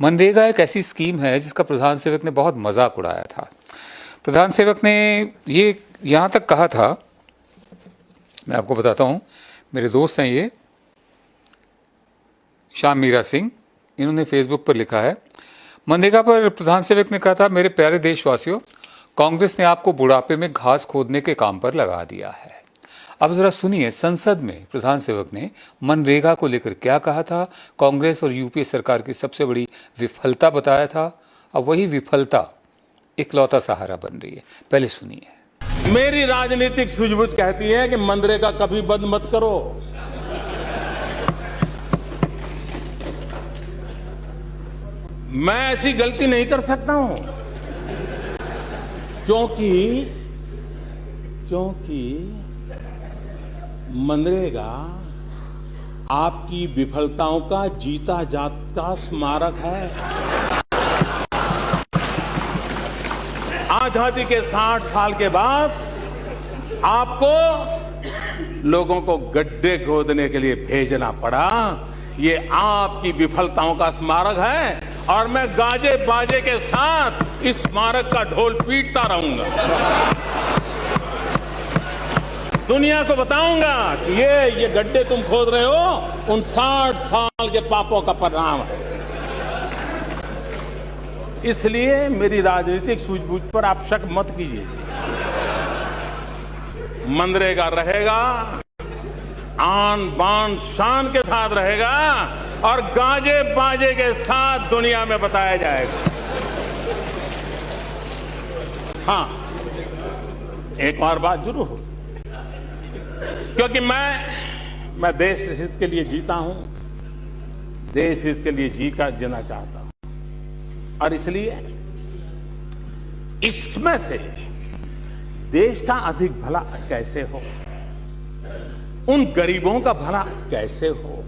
मनरेगा एक ऐसी स्कीम है जिसका प्रधान सेवक ने बहुत मजाक उड़ाया था। प्रधान सेवक ने ये यहाँ तक कहा था, मैं आपको बताता हूँ, मेरे दोस्त हैं ये श्याम मीरा सिंह, इन्होंने फेसबुक पर लिखा है, मनरेगा पर प्रधान सेवक ने कहा था, मेरे प्यारे देशवासियों, कांग्रेस ने आपको बुढ़ापे में घास खोदने के काम पर लगा दिया है। अब जरा सुनिए संसद में प्रधान सेवक ने मनरेगा को लेकर क्या कहा था, कांग्रेस और यूपीए सरकार की सबसे बड़ी विफलता बताया था। अब वही विफलता इकलौता सहारा बन रही है। पहले सुनिए। मेरी राजनीतिक सूझबूझ कहती है कि मनरेगा कभी बंद मत करो। मैं ऐसी गलती नहीं कर सकता हूं क्योंकि मनरेगा आपकी विफलताओं का जीता जागता स्मारक है। आजादी के 60 साल के बाद आपको लोगों को गड्ढे खोदने के लिए भेजना पड़ा। ये आपकी विफलताओं का स्मारक है और मैं गाजे बाजे के साथ इस स्मारक का ढोल पीटता रहूंगा। दुनिया को बताऊंगा कि ये गड्ढे तुम खोद रहे हो उन 60 साल के पापों का परिणाम है। इसलिए मेरी राजनीतिक सूझबूझ पर आप शक मत कीजिए। मनरेगा रहेगा, आन बान शान के साथ रहेगा और गाजे बाजे के साथ दुनिया में बताया जाएगा। हाँ, एक और बात जरूर हो, क्योंकि मैं देश हित के लिए जीता हूं, देश हित के लिए जीना चाहता हूं और इसलिए इसमें से देश का अधिक भला कैसे हो, उन गरीबों का भला कैसे हो,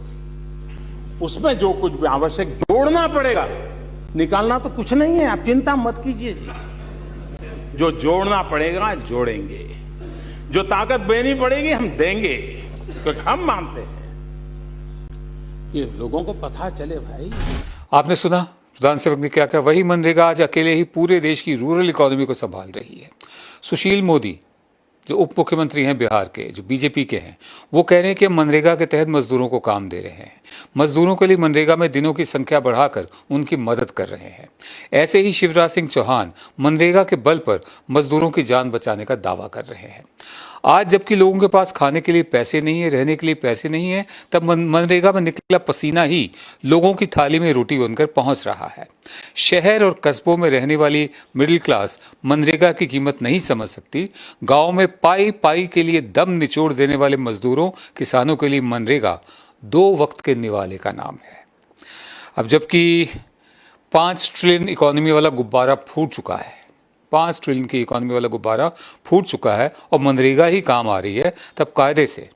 उसमें जो कुछ भी आवश्यक जोड़ना पड़ेगा, निकालना तो कुछ नहीं है, आप चिंता मत कीजिए जी। जो जोड़ना पड़ेगा जोड़ेंगे, जो ताकत देनी पड़ेगी हम देंगे, क्योंकि हम मानते हैं कि लोगों को पता चले। भाई आपने सुना प्रधान सेवक ने क्या कहा। वही मनरेगा आज अकेले ही पूरे देश की रूरल इकोनॉमी को संभाल रही है। सुशील मोदी जो उप मुख्यमंत्री हैं बिहार के, जो बीजेपी के हैं, वो कह रहे हैं कि मनरेगा के तहत मजदूरों को काम दे रहे हैं। मजदूरों के लिए मनरेगा में दिनों की संख्या बढ़ाकर उनकी मदद कर रहे हैं। ऐसे ही शिवराज सिंह चौहान मनरेगा के बल पर मजदूरों की जान बचाने का दावा कर रहे हैं। आज जबकि लोगों के पास खाने के लिए पैसे नहीं है, रहने के लिए पैसे नहीं है, तब मनरेगा में निकला पसीना ही लोगों की थाली में रोटी बनकर पहुंच रहा है। शहर और कस्बों में रहने वाली मिडिल क्लास मनरेगा की कीमत नहीं समझ सकती। गांव में पाई पाई के लिए दम निचोड़ देने वाले मजदूरों, किसानों के लिए मनरेगा 2 वक्त के निवाले का नाम है। अब जबकि 5 ट्रिलियन इकोनॉमी वाला गुब्बारा फूट चुका है, 5 ट्रिलियन की इकोनॉमी वाला गुब्बारा फूट चुका है और मनरेगा ही काम आ रही है, तब कायदे से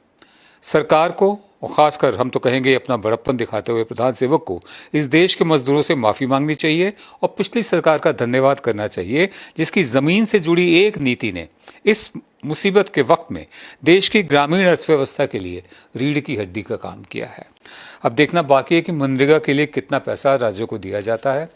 सरकार को और खासकर हम तो कहेंगे अपना बड़प्पन दिखाते हुए प्रधान सेवक को इस देश के मजदूरों से माफ़ी मांगनी चाहिए और पिछली सरकार का धन्यवाद करना चाहिए, जिसकी ज़मीन से जुड़ी एक नीति ने इस मुसीबत के वक्त में देश की ग्रामीण अर्थव्यवस्था के लिए रीढ़ की हड्डी का काम किया है। अब देखना बाकी है कि मनरेगा के लिए कितना पैसा राज्यों को दिया जाता है।